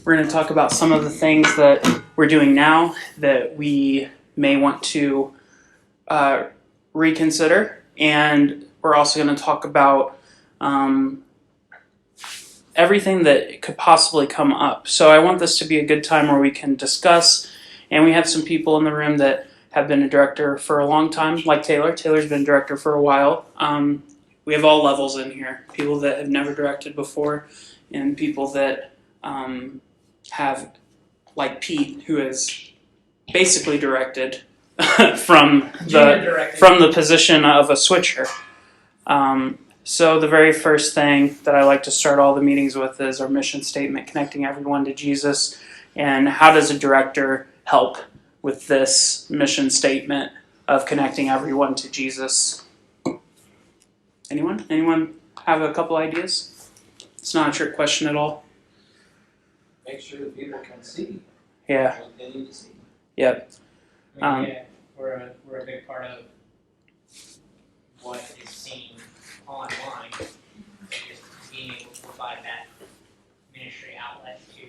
We're going to talk about some of the things that we're doing now that we may want to reconsider, and we're also going to talk about everything that could possibly come up. So I want this to be a good time where we can discuss, and we have some people in the room that have been a director for a long time, like Taylor. Taylor's been a director for a while. We have all levels in here, people that have never directed before, and people that have, like Pete, who has basically directed from the position of a switcher. So the very first thing that I like to start all the meetings with is our mission statement, connecting everyone to Jesus, and how does a director help with this mission statement of connecting everyone to Jesus? Anyone? Anyone have a couple ideas? It's not a trick question at all. Make sure that people can see. Yeah. What they need to see. Yep. Yeah, we're a big part of what is seen online, and just being able to provide that ministry outlet to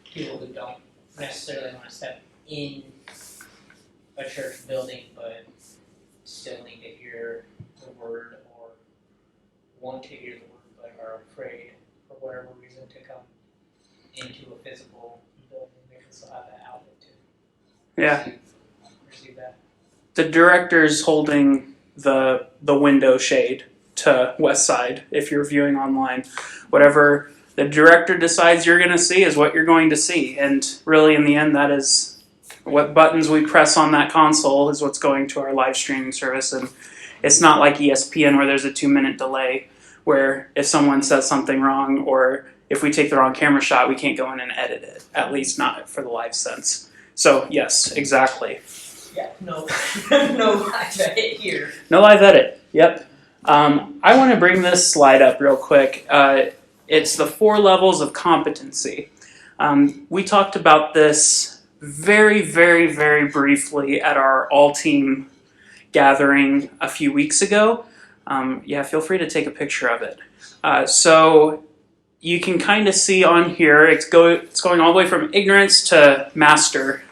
people who don't necessarily want to step in a church building, but still need to hear the word or want to hear the word, but are afraid for whatever reason to come into a physical building. They can still have that outlet to Yeah. receive that. The director's holding the window shade to West Side if you're viewing online. Whatever the director decides you're going to see is what you're going to see. And really, in the end, that is what buttons we press on that console is what's going to our live streaming service. And it's not like ESPN where there's a 2-minute delay where if someone says something wrong or if we take the wrong camera shot, we can't go in and edit it, at least not for the live sense. So, yes, exactly. Yeah, no live edit here. No live edit, yep. I want to bring this slide up real quick. It's the 4 levels of competency. We talked about this very, very, very briefly at our all-team gathering a few weeks ago. Yeah, feel free to take a picture of it. So you can kind of see on here, it's going all the way from ignorance to master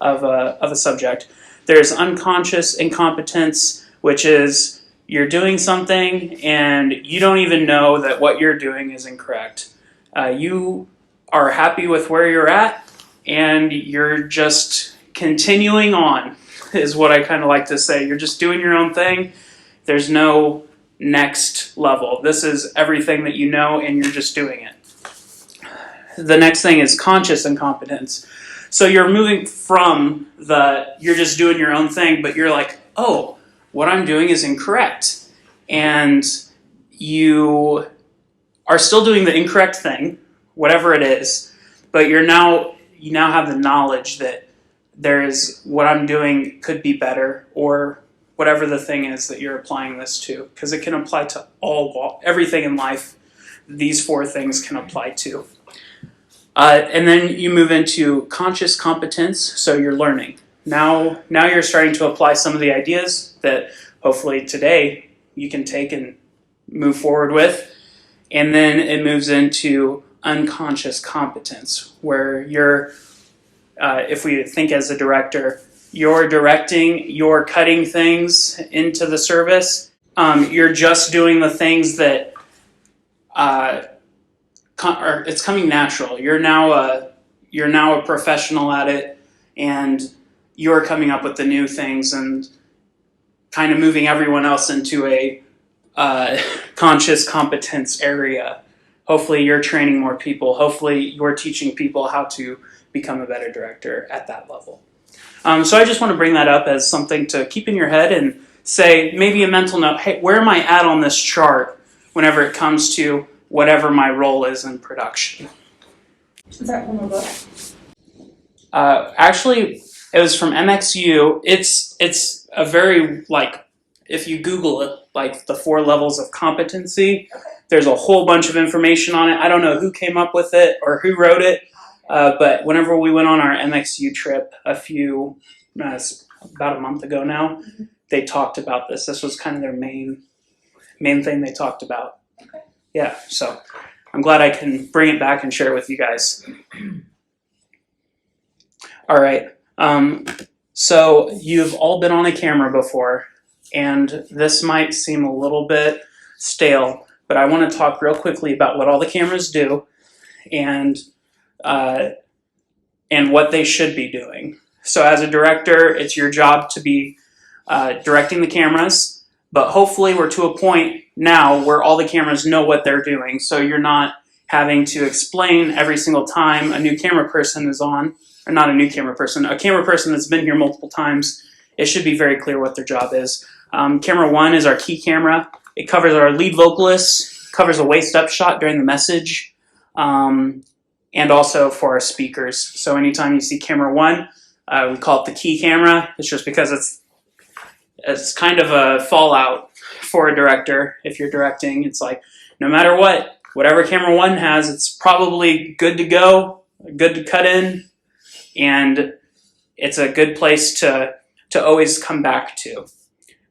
of a subject. There's unconscious incompetence, which is you're doing something and you don't even know that what you're doing is incorrect. You are happy with where you're at and you're just continuing on, is what I kind of like to say. You're just doing your own thing. There's no next level. This is everything that you know and you're just doing it. The next thing is conscious incompetence. So you're moving from you're just doing your own thing, but you're like, oh, what I'm doing is incorrect. And you are still doing the incorrect thing, whatever it is, but you now have the knowledge that what I'm doing could be better, or whatever the thing is that you're applying this to, because it can apply to everything in life. These 4 things can apply to. And then you move into conscious competence, so you're learning. Now you're starting to apply some of the ideas that hopefully today you can take and move forward with. And then it moves into unconscious competence, where you're, if we think as a director, you're directing, you're cutting things into the service. You're just doing the things that it's coming natural. You're now a professional at it, and you're coming up with the new things and kind of moving everyone else into a conscious competence area. Hopefully you're training more people. Hopefully you're teaching people how to become a better director at that level. So I just want to bring that up as something to keep in your head and say, maybe a mental note, hey, where am I at on this chart whenever it comes to whatever my role is in production? Is that from a book? Actually, it was from MXU. It's a very, if you Google it, like the 4 levels of competency, there's a whole bunch of information on it. I don't know who came up with it or who wrote it, but whenever we went on our MXU trip about a month ago now, they talked about this. This was kind of their main thing they talked about. Okay. Yeah, so I'm glad I can bring it back and share it with you guys. All right. So you've all been on a camera before, and this might seem a little bit stale, but I want to talk real quickly about what all the cameras do and what they should be doing. So as a director, it's your job to be directing the cameras, but hopefully we're to a point now where all the cameras know what they're doing, so you're not having to explain every single time a new camera person is on, or not a new camera person, a camera person that's been here multiple times. It should be very clear what their job is. Camera 1 is our key camera. It covers our lead vocalist, covers a waist-up shot during the message, and also for our speakers. So anytime you see camera 1, we call it the key camera. It's just because it's kind of a fallout for a director. If you're directing, it's like no matter what, whatever camera 1 has, it's probably good to go, good to cut in, and it's a good place to always come back to,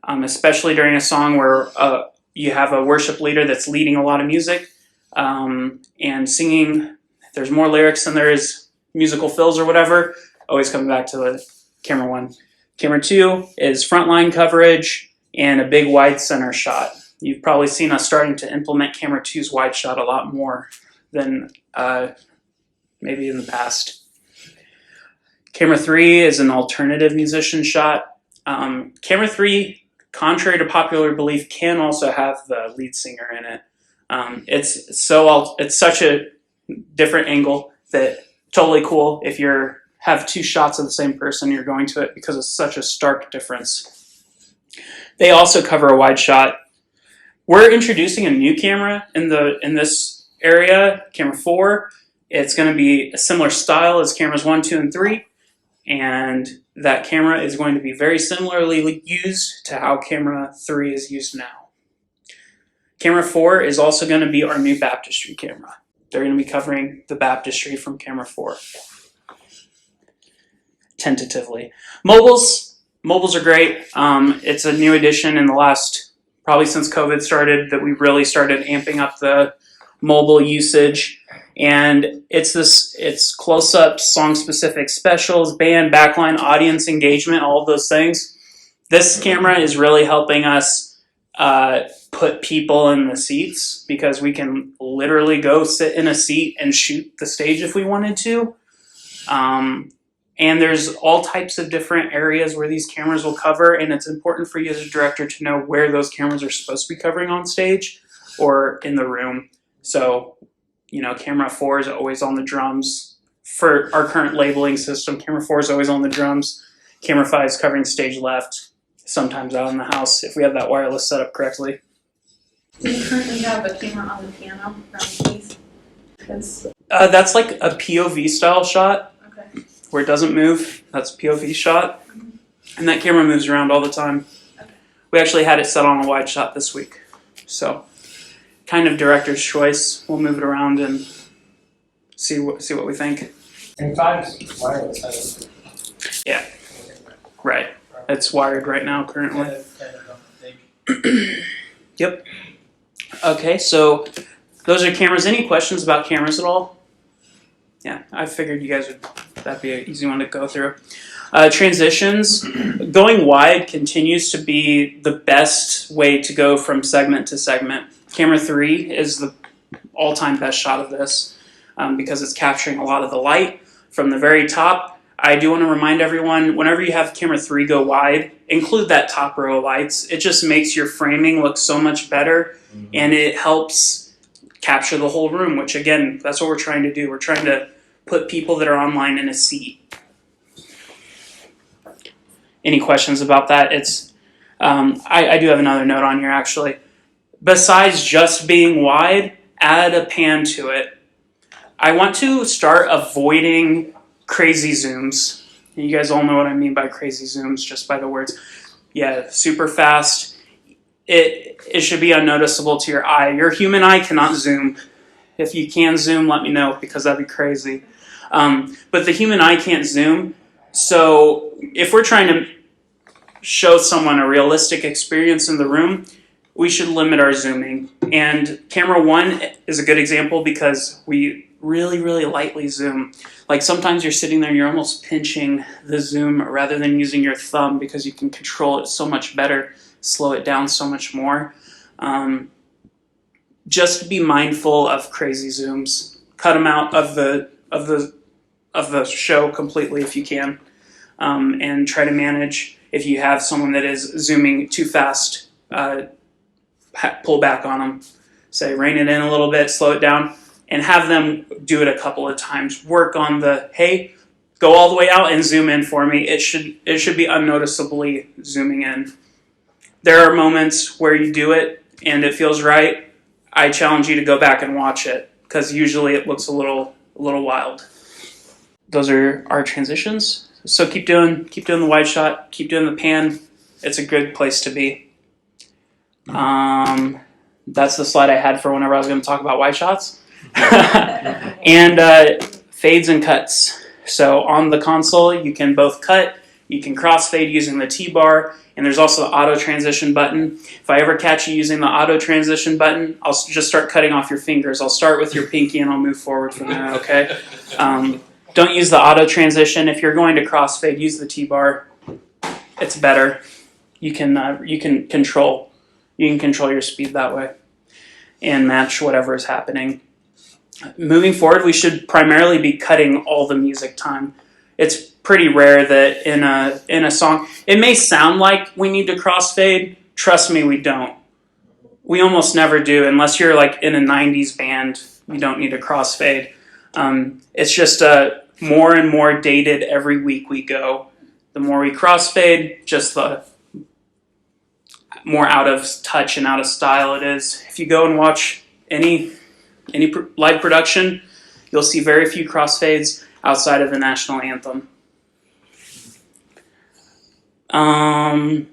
especially during a song where you have a worship leader that's leading a lot of music and singing. There's more lyrics than there is musical fills or whatever. Always coming back to the camera 1. Camera 2 is frontline coverage and a big wide center shot. You've probably seen us starting to implement camera 2's wide shot a lot more than maybe in the past. Camera 3 is an alternative musician shot. Camera 3, contrary to popular belief, can also have the lead singer in it. It's such a different angle that totally cool if you have 2 shots of the same person, you're going to it because it's such a stark difference. They also cover a wide shot. We're introducing a new camera in this area, camera 4. It's going to be a similar style as cameras 1, 2, and 3, and that camera is going to be very similarly used to how camera 3 is used now. Camera 4 is also going to be our new baptistry camera. They're going to be covering the baptistry from camera 4. Tentatively. Mobiles are great. It's a new addition in the last, probably since COVID started, that we really started amping up the mobile usage. And it's close-up, song-specific specials, band, backline, audience engagement, all of those things. This camera is really helping us put people in the seats, because we can literally go sit in a seat and shoot the stage if we wanted to. And there's all types of different areas where these cameras will cover, and it's important for you as a director to know where those cameras are supposed to be covering on stage or in the room. So, camera 4 is always on the drums. For our current labeling system, camera 4 is always on the drums. Camera 5 is covering stage left, sometimes out in the house if we have that wireless set up correctly. Do you currently have a camera on the piano from keys? That's like a POV style shot. Okay. Where it doesn't move. That's a POV shot. And that camera moves around all the time. Okay. We actually had it set on a wide shot this week. So, kind of director's choice. We'll move it around and see what we think. And 5's wireless, I think. Yeah. Right. It's wired right now currently. Yep. Okay, so those are cameras. Any questions about cameras at all? Yeah, I figured you guys that'd be an easy one to go through. Transitions. Going wide continues to be the best way to go from segment to segment. Camera 3 is the all-time best shot of this because it's capturing a lot of the light from the very top. I do want to remind everyone, whenever you have camera 3 go wide, include that top row of lights. It just makes your framing look so much better, and it helps capture the whole room, which again, that's what we're trying to do. We're trying to put people that are online in a seat. Any questions about that? I do have another note on here actually. Besides just being wide, add a pan to it. I want to start avoiding crazy zooms. You guys all know what I mean by crazy zooms, just by the words. Yeah, super fast. It should be unnoticeable to your eye. Your human eye cannot zoom. If you can zoom, let me know, because that'd be crazy. But the human eye can't zoom. So if we're trying to show someone a realistic experience in the room, we should limit our zooming. And camera 1 is a good example because we really, really lightly zoom. Like sometimes you're sitting there and you're almost pinching the zoom rather than using your thumb because you can control it so much better, slow it down so much more. Just be mindful of crazy zooms. Cut them out of the show completely if you can, and try to manage if you have someone that is zooming too fast. Pull back on them. Say rein it in a little bit, slow it down, and have them do it a couple of times. Work on the hey, go all the way out and zoom in for me. It should be unnoticeably zooming in. There are moments where you do it and it feels right. I challenge you to go back and watch it because usually it looks a little wild. Those are our transitions. So keep doing the wide shot, keep doing the pan. It's a good place to be. That's the slide I had for whenever I was going to talk about wide shots. And fades and cuts. So on the console, you can both cut, you can crossfade using the T-bar, and there's also the auto transition button. If I ever catch you using the auto transition button, I'll just start cutting off your fingers. I'll start with your pinky and I'll move forward from there, okay? Don't use the auto transition. If you're going to crossfade, use the T-bar. It's better. You can control your speed that way and match whatever is happening. Moving forward, we should primarily be cutting all the music time. It's pretty rare that in a song, it may sound like we need to crossfade. Trust me, we don't. We almost never do, unless you're like in a 90s band, you don't need to crossfade. It's just more and more dated every week we go. The more we crossfade, just the more out of touch and out of style it is. If you go and watch any live production, you'll see very few crossfades outside of the national anthem. I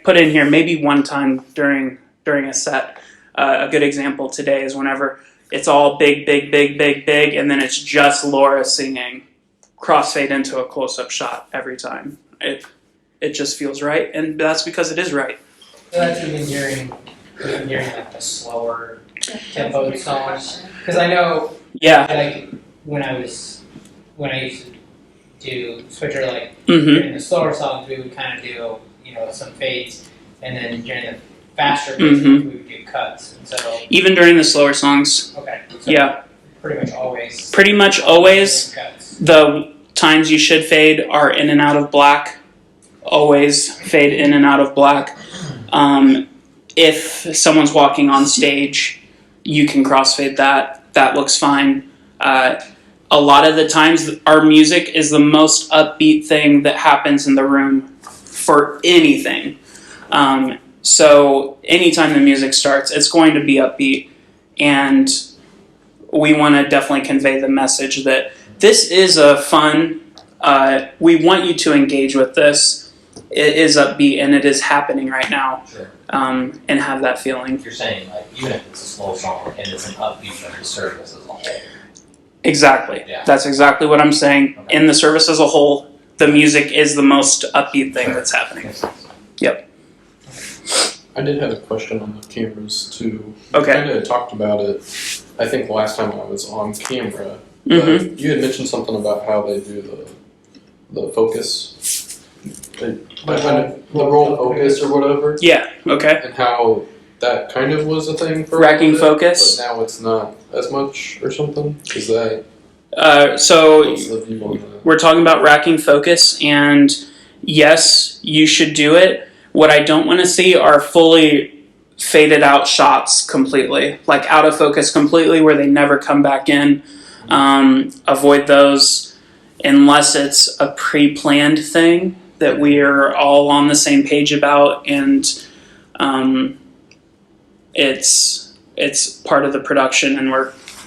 put in here maybe one time during a set. A good example today is whenever it's all big, and then it's just Laura singing. Crossfade into a close-up shot every time. It just feels right, and that's because it is right. So that's even during like the slower tempo songs, because I know like when I used to do switcher, like during the slower songs we would kind of do some fades, and then during the faster paced songs we would do cuts, and so even during the slower songs. Okay. So pretty much always cuts. The times you should fade are in and out of black. Always fade in and out of black. If someone's walking on stage, you can crossfade that. That looks fine. A lot of the times, our music is the most upbeat thing that happens in the room for anything. So anytime the music starts, it's going to be upbeat. And we want to definitely convey the message that this is a fun, we want you to engage with this. It is upbeat and it is happening right now. Sure. And have that feeling. You're saying, like, even if it's a slow song and it's an upbeat of the service as a whole. Exactly. Yeah. That's exactly what I'm saying. Okay. In the service as a whole, the music is the most upbeat thing that's happening. Yep. I did have a question on the cameras too. Okay. Kind of talked about it, I think last time I was on camera. Mm-hmm. You had mentioned something about how they do the focus. The roll focus or whatever. Yeah, okay. And how that kind of was a thing for Racking a bit, focus. but now it's not as much or something. Is that So what's the view on that? we're talking about racking focus, and yes, you should do it. What I don't want to see are fully faded out shots completely, like out of focus completely where they never come back in. Avoid those unless it's a pre-planned thing that we are all on the same page about, and it's part of the production, and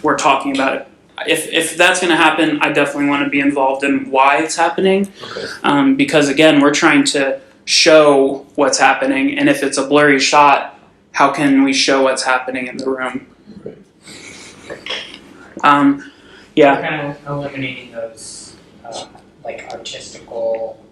we're talking about it. If that's going to happen, I definitely want to be involved in why it's happening, Okay. because again, we're trying to show what's happening, and if it's a blurry shot, how can we show what's happening in the room? Right. Yeah. We're kind of eliminating those like artistical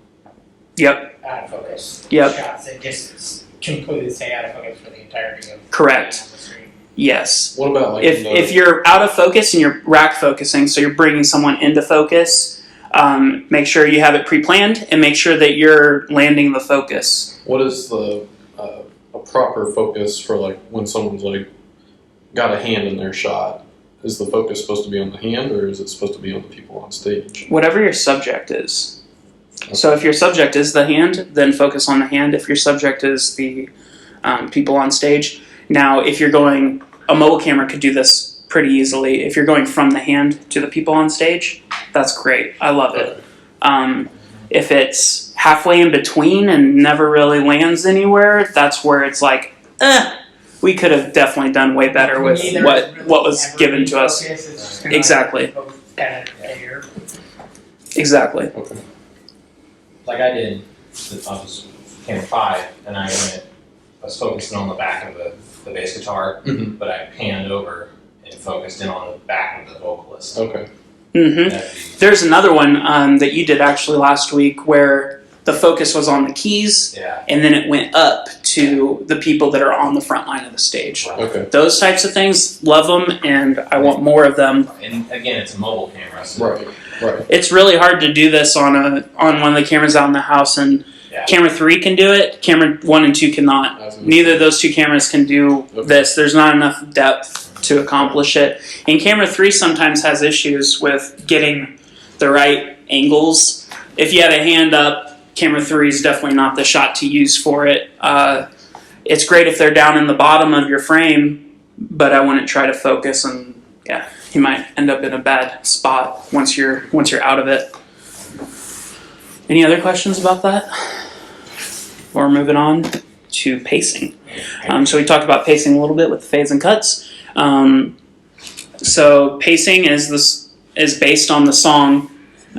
Yep. out of focus Yep. shots. It just completely stay out of focus for the entirety of Correct. on the screen. Yes. What about like If you're out of focus and you're rack focusing, so you're bringing someone into focus, make sure you have it pre-planned and make sure that you're landing the focus. what is the a proper focus for like when someone's like got a hand in their shot? Is the focus supposed to be on the hand or is it supposed to be on the people on stage? Whatever your subject is. So if your subject is the hand, then focus on the hand. If your subject is the people on stage. Now, if you're going, a mobile camera could do this pretty easily. If you're going from the hand to the people on stage, that's great. I love it. If it's halfway in between and never really lands anywhere, that's where it's like, we could have definitely done way better with Neither what is really was ever given in to us. focus, it's just kinda Exactly. like kind of there. Exactly. Okay. Like I did, I was camera 5, and I was focusing on the back of the bass guitar, Mhm. but I panned over and focused in on the back of the vocalist. Okay. hmm That'd be- There's another one that you did actually last week where the focus was on the keys Yeah. and then it went up to the people that are on the front line of the stage. Okay. Those types of things, love them, and I want more of them. And again, it's a mobile camera, so Right. Right. It's really hard to do this on one of the cameras out in the house, and Yeah. camera 3 can do it. Camera 1 and 2 cannot. Neither of those two cameras can do this. There's not enough depth to accomplish it. And camera 3 sometimes has issues with getting the right angles. If you had a hand up, camera 3 is definitely not the shot to use for it. It's great if they're down in the bottom of your frame, but I wouldn't try to focus, and yeah, you might end up in a bad spot once you're out of it. Any other questions about that? We're moving on to pacing. So we talked about pacing a little bit with the fades and cuts. So pacing is based on the song,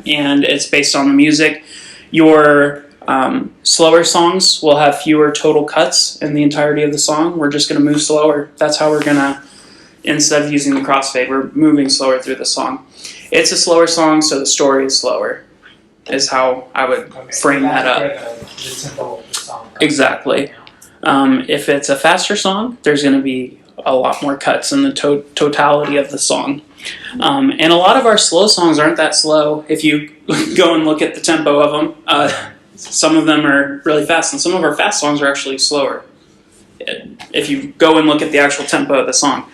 and it's based on the music. Your slower songs will have fewer total cuts in the entirety of the song. We're just going to move slower. That's how we're going to, instead of using the crossfade, we're moving slower through the song. It's a slower song, so the story is slower, is how I would frame that up. The simple song. Exactly. If it's a faster song, there's going to be a lot more cuts in the totality of the song. And a lot of our slow songs aren't that slow. If you go and look at the tempo of them, some of them are really fast, and some of our fast songs are actually slower. If you go and look at the actual tempo of the song.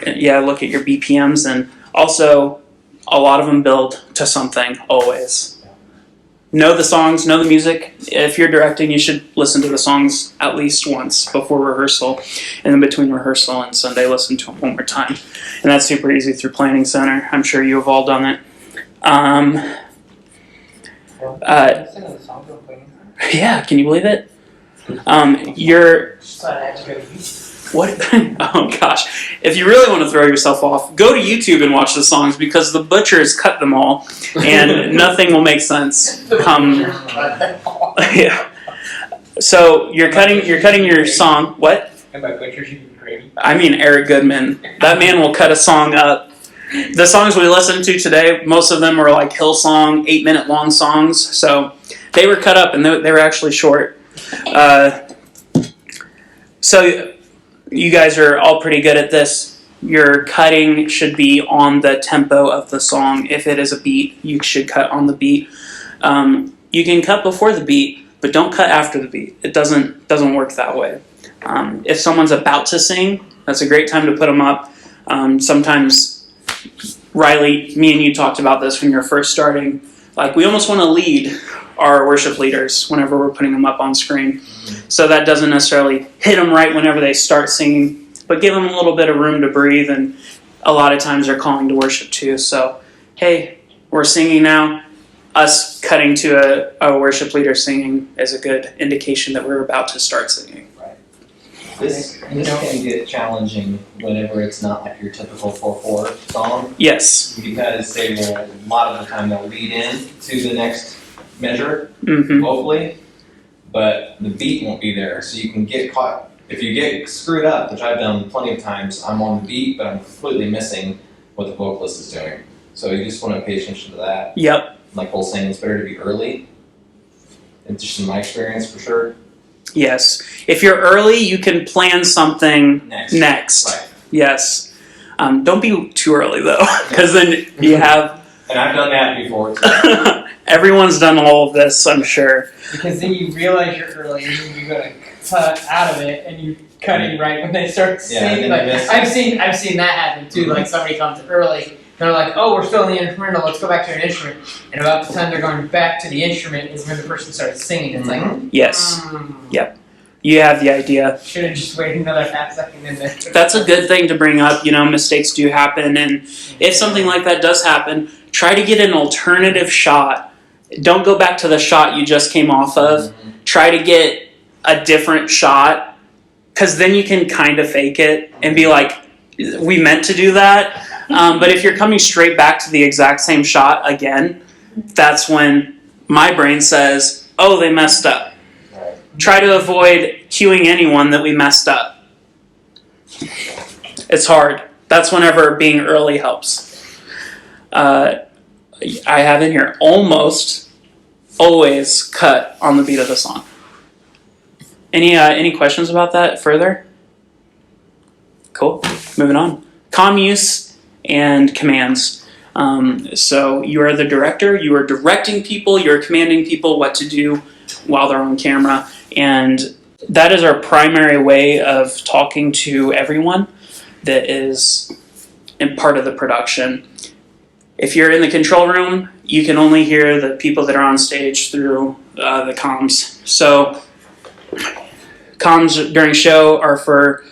Yeah, look at your BPMs, and also a lot of them build to something always. Know the songs, know the music. If you're directing, you should listen to the songs at least once before rehearsal, and then between rehearsal and Sunday, listen to them one more time. And that's super easy through Planning Center. I'm sure you have all done it. Listen to the song from Planning Center. Yeah, can you believe it? You're So I had to go to YouTube. what? Oh gosh! If you really want to throw yourself off, go to YouTube and watch the songs because the butchers cut them all, and nothing will make sense. Yeah. So you're cutting your song. What? And by butchers, you mean gravy? I mean Eric Goodman. That man will cut a song up. The songs we listened to today, most of them were like Hillsong, 8-minute long songs. So they were cut up and they were actually short. So you guys are all pretty good at this. Your cutting should be on the tempo of the song. If it is a beat, you should cut on the beat. You can cut before the beat, but don't cut after the beat. It doesn't work that way. If someone's about to sing, that's a great time to put them up. Sometimes, Riley, me and you talked about this when you were first starting. Like, we almost want to lead our worship leaders whenever we're putting them up on screen. So that doesn't necessarily hit them right whenever they start singing, but give them a little bit of room to breathe, and a lot of times they're calling to worship too. So, hey, we're singing now. Us cutting to a worship leader singing is a good indication that we're about to start singing. This can get challenging whenever it's not like your typical 4/4 song, Yes. because they will, a lot of the time they'll lead in to the next measure, Mm-hmm. hopefully, but the beat won't be there, so you can get caught. If you get screwed up, which I've done plenty of times, I'm on the beat, but I'm completely missing what the vocalist is doing. So you just want to pay attention to that. Yep. Like Cole saying, it's better to be early. It's just in my experience for sure. Yes. If you're early, you can plan something next. Right. Yes. Don't be too early though, because then you have. And I've done that before too. Everyone's done all of this, I'm sure. Because then you realize you're early, and then you go to cut out of it, and you cut it right when they start singing. then Like you miss it. I've seen that happen too. Like somebody comes early, they're like, "Oh, we're still in the instrumental. Let's go back to an instrument." And about the time they're going back to the instrument is when the person starts singing. It's like, Yes. Yep. You have the idea. should have just waited another half second and then. That's a good thing to bring up. You know, mistakes do happen, and if something like that does happen, try to get an alternative shot. Don't go back to the shot you just came off of. Try to get a different shot, because then you can kind of fake it and be like, we meant to do that. But if you're coming straight back to the exact same shot again, that's when my brain says, oh, they messed up. Right. Try to avoid cueing anyone that we messed up. It's hard. That's whenever being early helps. I have in here almost always cut on the beat of the song. Any questions about that further? Cool. Moving on. Comm use and commands. So you are the director. You are directing people. You're commanding people what to do while they're on camera, and that is our primary way of talking to everyone that is in part of the production. If you're in the control room, you can only hear the people that are on stage through the comms. So comms during show are for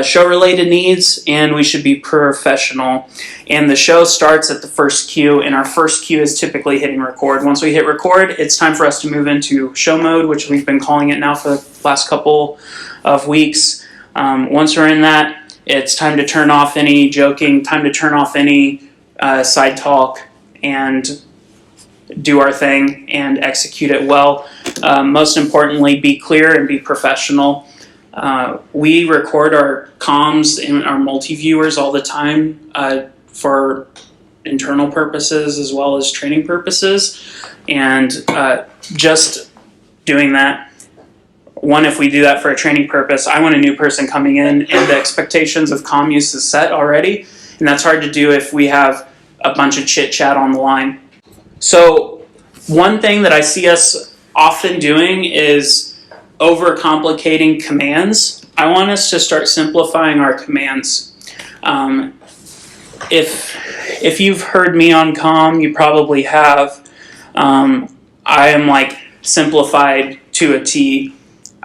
show-related needs, and we should be professional. And the show starts at the first cue, and our first cue is typically hitting record. Once we hit record, it's time for us to move into show mode, which we've been calling it now for the last couple of weeks. Once we're in that, it's time to turn off any joking, time to turn off any side talk, and do our thing and execute it well. Most importantly, be clear and be professional. We record our comms and our multi-viewers all the time for internal purposes as well as training purposes. And just doing that, one, if we do that for a training purpose, I want a new person coming in and the expectations of comm use is set already. And that's hard to do if we have a bunch of chit chat on the line. So one thing that I see us often doing is overcomplicating commands. I want us to start simplifying our commands. If you've heard me on comm, you probably have. I am like simplified to a T.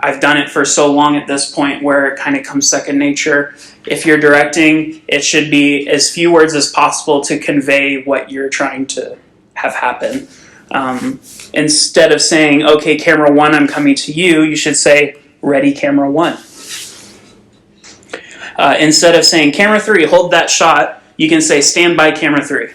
I've done it for so long at this point where it kind of comes second nature. If you're directing, it should be as few words as possible to convey what you're trying to have happen. Instead of saying, okay, camera one, I'm coming to you, you should say, ready, camera one. Instead of saying, camera three, hold that shot, you can say, stand by, camera three.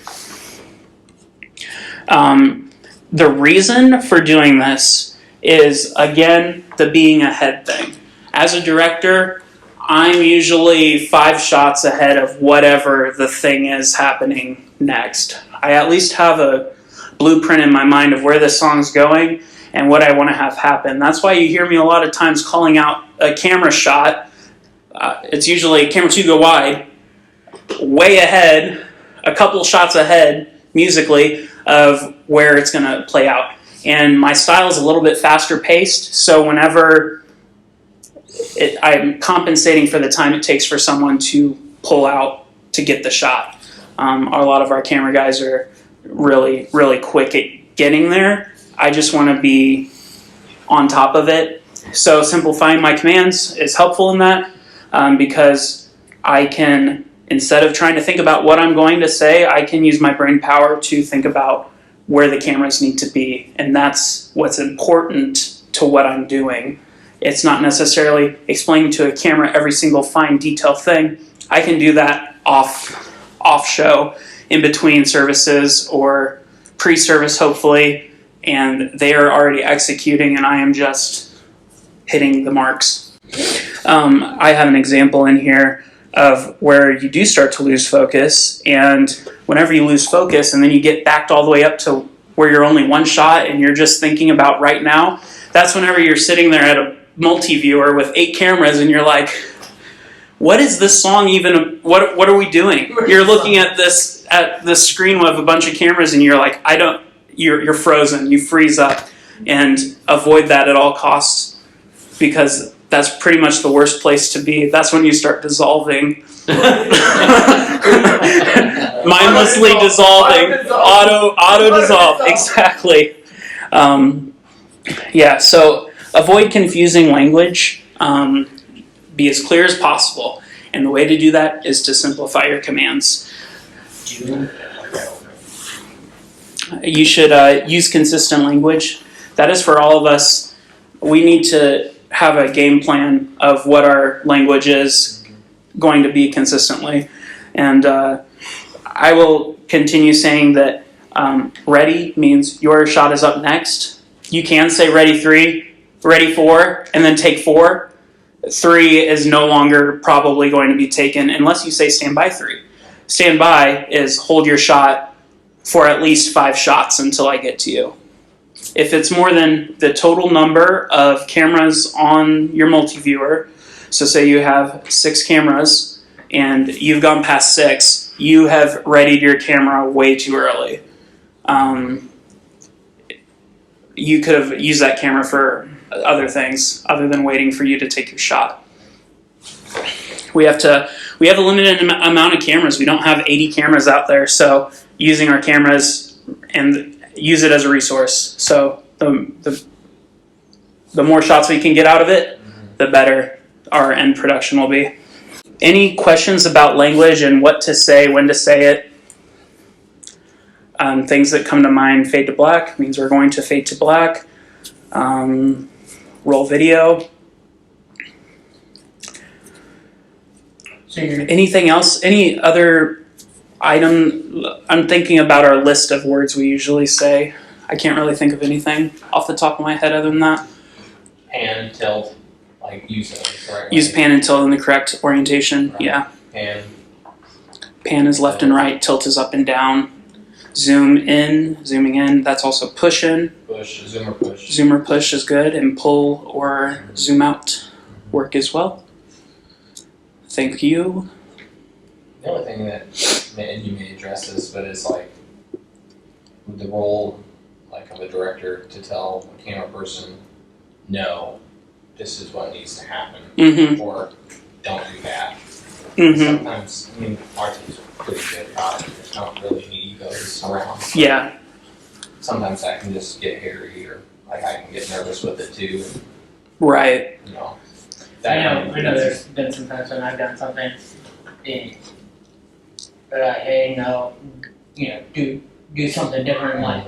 The reason for doing this is, again, the being ahead thing. As a director, I'm usually 5 shots ahead of whatever the thing is happening next. I at least have a blueprint in my mind of where this song's going and what I want to have happen. That's why you hear me a lot of times calling out a camera shot. It's usually camera 2 go wide, way ahead, a couple shots ahead musically of where it's going to play out. And my style is a little bit faster paced, so whenever I'm compensating for the time it takes for someone to pull out to get the shot. A lot of our camera guys are really, really quick at getting there. I just want to be on top of it. So simplifying my commands is helpful in that because I can, instead of trying to think about what I'm going to say, I can use my brain power to think about where the cameras need to be. And that's what's important to what I'm doing. It's not necessarily explaining to a camera every single fine detail thing. I can do that off show, in between services or pre-service hopefully, and they are already executing and I am just hitting the marks. I have an example in here of where you do start to lose focus, and whenever you lose focus and then you get backed all the way up to where you're only 1 shot and you're just thinking about right now, that's whenever you're sitting there at a multi-viewer with 8 cameras, and you're like, what is this song even? What are we doing? You're looking at this screen with a bunch of cameras, and you're like, you're frozen. You freeze up, and avoid that at all costs, because that's pretty much the worst place to be. That's when you start dissolving, mindlessly dissolving, auto dissolve. Exactly. So avoid confusing language. Be as clear as possible, and the way to do that is to simplify your commands. You should use consistent language. That is for all of us. We need to have a game plan of what our language is going to be consistently. And I will continue saying that ready means your shot is up next. You can say ready 3, ready 4, and then take 4. 3 is no longer probably going to be taken unless you say stand by 3. Stand by is hold your shot for at least 5 shots until I get to you. If it's more than the total number of cameras on your multi-viewer, so say you have 6 cameras and you've gone past 6, you have readied your camera way too early. You could have used that camera for other things other than waiting for you to take your shot. We have a limited amount of cameras. We don't have 80 cameras out there, so using our cameras and use it as a resource. So the more shots we can get out of it, the better our end production will be. Any questions about language and what to say, when to say it? Things that come to mind: fade to black means we're going to fade to black. Roll video. So you're Anything else? Any other item? I'm thinking about our list of words we usually say. I can't really think of anything off the top of my head other than that. Pan, tilt, like use it the right Use way. pan and tilt in the correct orientation. Right. Yeah. Pan, Pan is left and right. Tilt is up and down. Zooming in. That's also push in. push, zoom or push. Zoom or push is good, and pull or zoom out work as well. Thank you. The only thing that you may address this, but it's like the role like of a director to tell a camera person, no, this is what needs to happen, Mm-hmm. or don't do that. Mm-hmm. Sometimes, I mean, our team's pretty good about it. There's not really any egos around. But Yeah. sometimes that can just get hairy, or like I can get nervous with it too. And, Right. you know, I know there's been some times when I've done something and they're like, hey, no, do something different, like,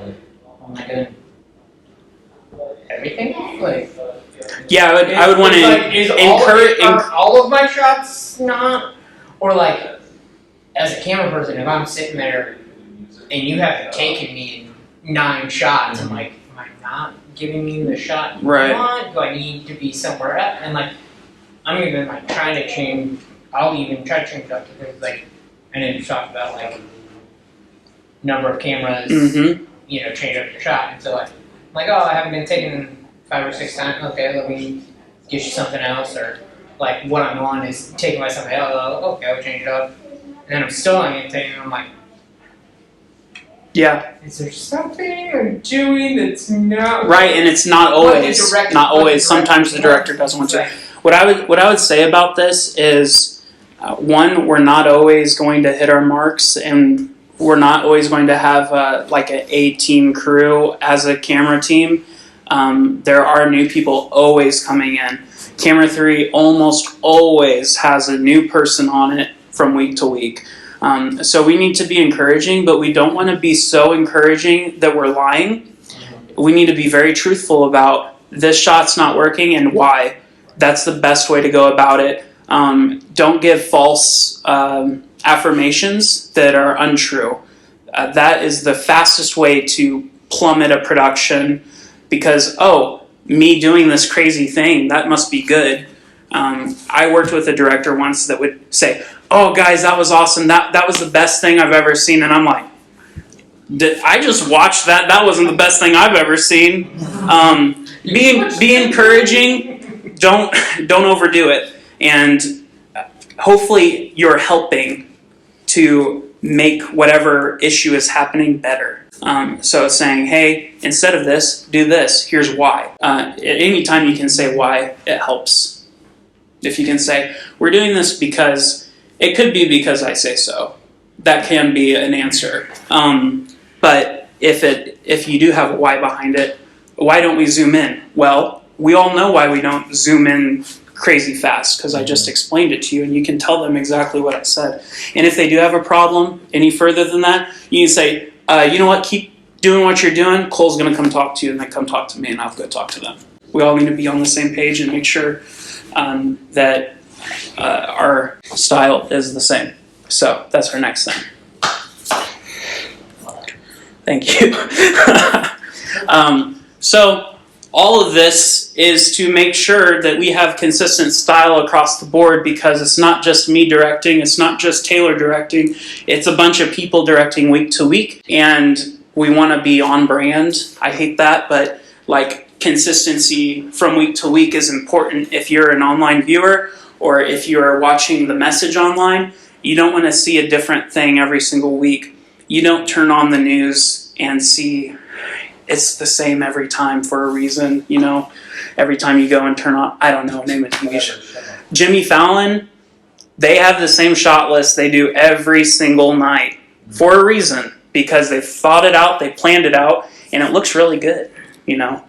oh my god, everything? Like, Yeah, I would want to encourage. Are all of my shots not? Or like, as a camera person, if I'm sitting there and you haven't taken me in 9 shots, I'm like, am I not giving you the shot you Right. want? Do I need to be somewhere else? And like, I'm even like trying to change. I'll even try to change up to things like, I know you talked about like number of cameras. Mm-hmm. Change up your shot. And so like, I'm like, oh, I haven't been taken 5 or 6 times. Okay, let me get you something else. Or like what I'm on is taken by somebody else. Oh, okay, I'll change it up. And then I'm still not getting taken. I'm like, Yeah. is there something I'm doing that's not Right, and it's not always. Not always. Sometimes the director doesn't want to. Right. What I would say about this is, one, we're not always going to hit our marks, and we're not always going to have like an A-team crew as a camera team. There are new people always coming in. Camera 3 almost always has a new person on it from week to week. So we need to be encouraging, but we don't want to be so encouraging that we're lying. We need to be very truthful about this shot's not working and why. That's the best way to go about it. Don't give false affirmations that are untrue. That is the fastest way to plummet a production, because, oh, me doing this crazy thing, that must be good. I worked with a director once that would say, oh, guys, that was awesome. That was the best thing I've ever seen. And I'm like, I just watched that. That wasn't the best thing I've ever seen. Be encouraging. don't overdo it, and hopefully you're helping to make whatever issue is happening better. So it's saying, hey, instead of this, do this. Here's why. Anytime you can say why, it helps. If you can say, we're doing this because, it could be because I say so. That can be an answer. But if you do have a why behind it, why don't we zoom in? Well, we all know why we don't zoom in crazy fast, because I just explained it to you, and you can tell them exactly what I said. And if they do have a problem any further than that, you can say, you know what, keep doing what you're doing. Cole's going to come talk to you, and then come talk to me, and I'll go talk to them. We all need to be on the same page and make sure that our style is the same. So that's our next thing. Thank you. So all of this is to make sure that we have consistent style across the board, because it's not just me directing, it's not just Taylor directing, it's a bunch of people directing week to week, and we want to be on brand. I hate that, but like consistency from week to week is important. If you're an online viewer or if you're watching the message online, you don't want to see a different thing every single week. You don't turn on the news and see it's the same every time for a reason, you know. Every time you go and turn on, I don't know, name a TV show. Jimmy Fallon, they have the same shot list they do every single night for a reason, because they've thought it out, they planned it out, and it looks really good, you know.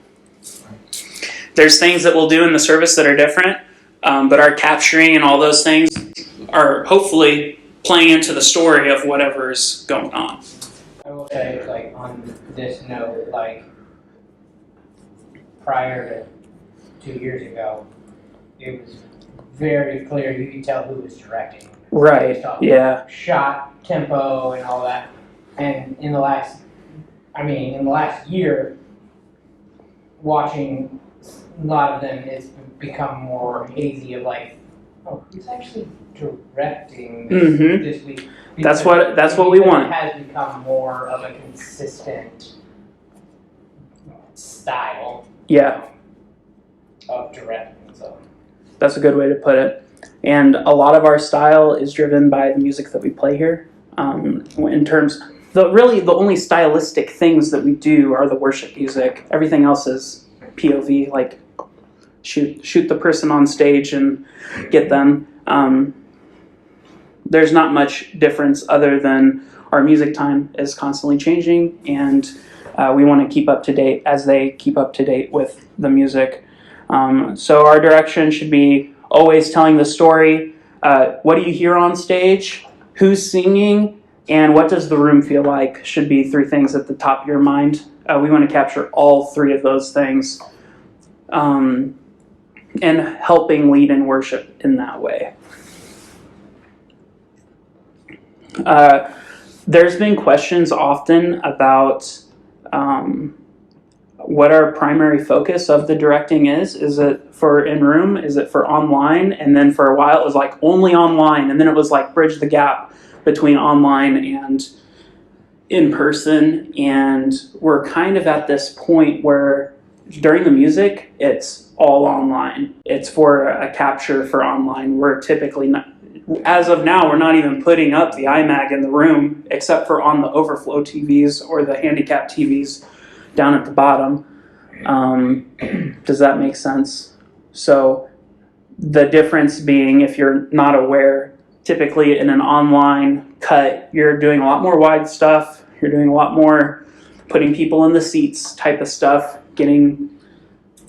There's things that we'll do in the service that are different, but our capturing and all those things are hopefully playing into the story of whatever's going on. I will say, like, on this note, like, prior to 2 years ago, it was very clear, you could tell who was directing. Right, yeah. Shot, tempo, and all that. And in the last year, watching a lot of them, it's become more hazy of like, oh, who's actually directing this week? That's what we want. It has become more of a consistent style. Yeah. Of directing, so. That's a good way to put it. And a lot of our style is driven by the music that we play here. In terms, the only stylistic things that we do are the worship music. Everything else is POV, like shoot the person on stage and get them. There's not much difference other than our music time is constantly changing, and we want to keep up to date as they keep up to date with the music. So our direction should be always telling the story. What do you hear on stage? Who's singing? And what does the room feel like? Should be 3 things at the top of your mind. We want to capture all 3 of those things, and helping lead in worship in that way. There's been questions often about what our primary focus of the directing is. Is it for in-room? Is it for online? And then for a while it was like only online, and then it was like bridge the gap between online and in person. And we're kind of at this point where during the music, it's all online. It's for a capture for online. We're typically not, as of now, we're not even putting up the iMag in the room, except for on the overflow TVs or the handicap TVs down at the bottom. Does that make sense? So the difference being, if you're not aware, typically in an online cut, you're doing a lot more wide stuff. You're doing a lot more putting people in the seats type of stuff, getting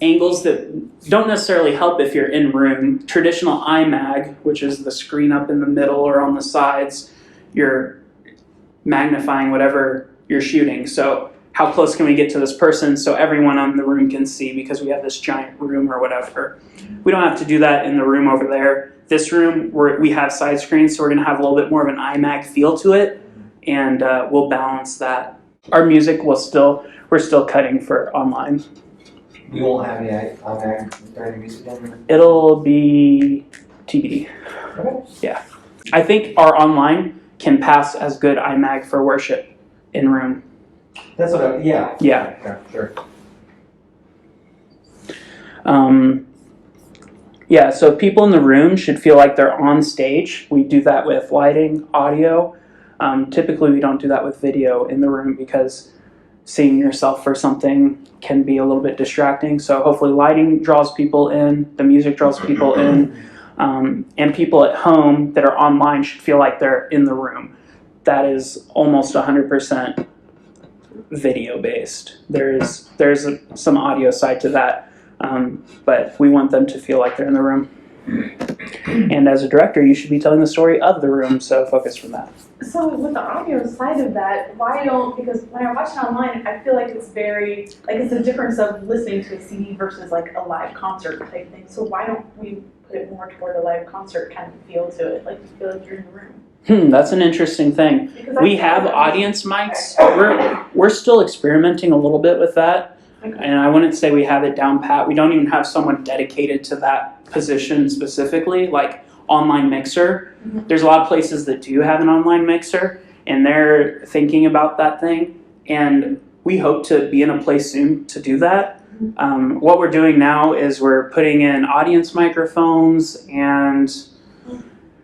angles that don't necessarily help if you're in room. Traditional iMag, which is the screen up in the middle or on the sides, you're magnifying whatever you're shooting. So how close can we get to this person so everyone in the room can see, because we have this giant room or whatever. We don't have to do that in the room over there. This room, we have side screens, so we're going to have a little bit more of an iMag feel to it, and we'll balance that. Our music we're still cutting for online. You won't have any iMag during the music dinner? It'll be TBD. Okay. Yeah. I think our online can pass as good iMag for worship in room. That's what yeah. Yeah. Okay, sure. Yeah, so people in the room should feel like they're on stage. We do that with lighting, audio. Typically, we don't do that with video in the room because seeing yourself for something can be a little bit distracting. So hopefully lighting draws people in, the music draws people in, and people at home that are online should feel like they're in the room. That is almost 100% video based. There's some audio side to that, but we want them to feel like they're in the room. And as a director, you should be telling the story of the room, so focus from that. So with the audio side of that, because when I watch it online, I feel like it's very, like it's the difference of listening to a CD versus like a live concert type thing. So why don't we put it more toward a live concert kind of feel to it? Like you feel like you're in the room. That's an interesting thing. Because I We feel have like- audience mics. We're still experimenting a little bit with that. Okay. And I wouldn't say we have it down pat. We don't even have someone dedicated to that position specifically, like online mixer. Mhm. There's a lot of places that do have an online mixer, and they're thinking about that thing. And we hope to be in a place soon to do that. What we're doing now is we're putting in audience microphones, and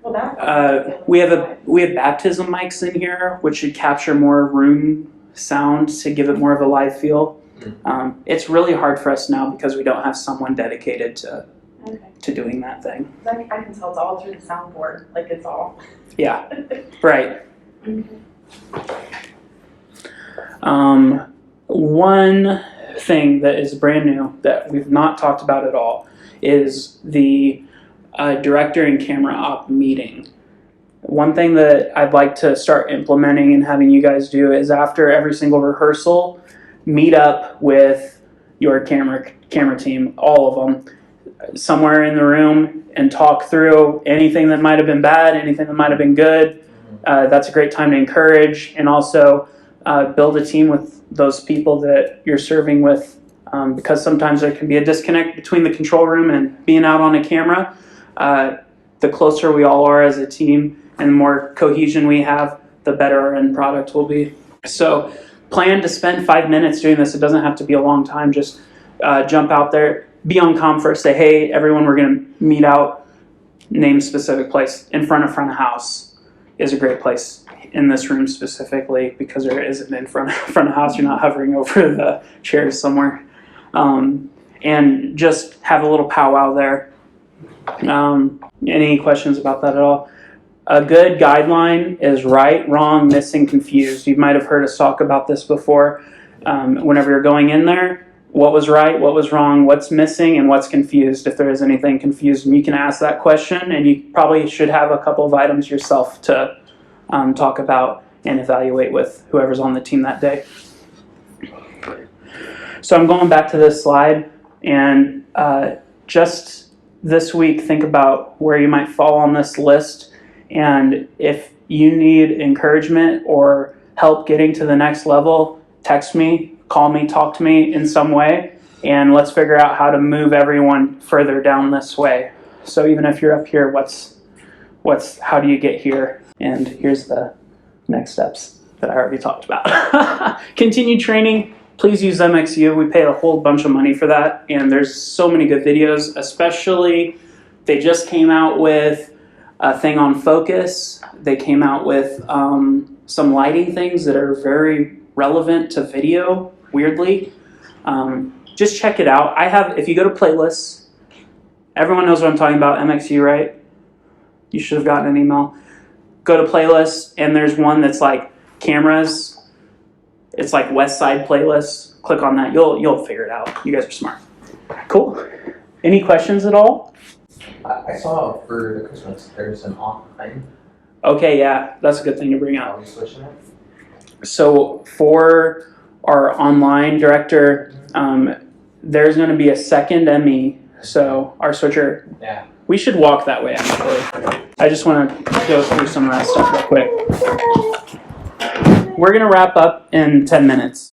Well, that we have baptism mics in here, which should capture more room sound to give it more of a live feel. It's really hard for us now because we don't have someone dedicated to doing that thing. I can tell it's all through the soundboard. Like it's all. Yeah, right. One thing that is brand new that we've not talked about at all is the director and camera op meeting. One thing that I'd like to start implementing and having you guys do is after every single rehearsal, meet up with your camera team, all of them, somewhere in the room, and talk through anything that might have been bad, anything that might have been good. That's a great time to encourage and also build a team with those people that you're serving with, because sometimes there can be a disconnect between the control room and being out on a camera. The closer we all are as a team and the more cohesion we have, the better our end product will be. So plan to spend 5 minutes doing this. It doesn't have to be a long time. Just jump out there, be on comm first, say, hey, everyone, we're going to meet out, name a specific place. In front of house is a great place in this room specifically because there isn't in front of house. You're not hovering over the chairs somewhere. And just have a little powwow there. Any questions about that at all? A good guideline is right, wrong, missing, confused. You might have heard us talk about this before. Whenever you're going in there, what was right, what was wrong, what's missing, and what's confused, if there is anything confused. And you can ask that question, and you probably should have a couple of items yourself to talk about and evaluate with whoever's on the team that day. So I'm going back to this slide, and just this week, think about where you might fall on this list. And if you need encouragement or help getting to the next level, text me, call me, talk to me in some way, and let's figure out how to move everyone further down this way. So even if you're up here, how do you get here? And here's the next steps that I already talked about. Continued training. Please use MXU. We pay a whole bunch of money for that, and there's so many good videos, especially they just came out with a thing on focus. They came out with some lighting things that are very relevant to video, weirdly. Just check it out. If you go to playlists, everyone knows what I'm talking about, MXU, right? You should have gotten an email. Go to playlists, and there's one that's like cameras. It's like West Side playlist. Click on that. You'll figure it out. You guys are smart. Cool. Any questions at all? I saw for the Christmas there's an off thing. Okay, yeah, that's a good thing to bring Are up. we switching it? So for our online director, there's going to be a second ME. So our switcher, Yeah. we should walk that way actually. I just want to go through some of that stuff real quick. We're going to wrap up in 10 minutes.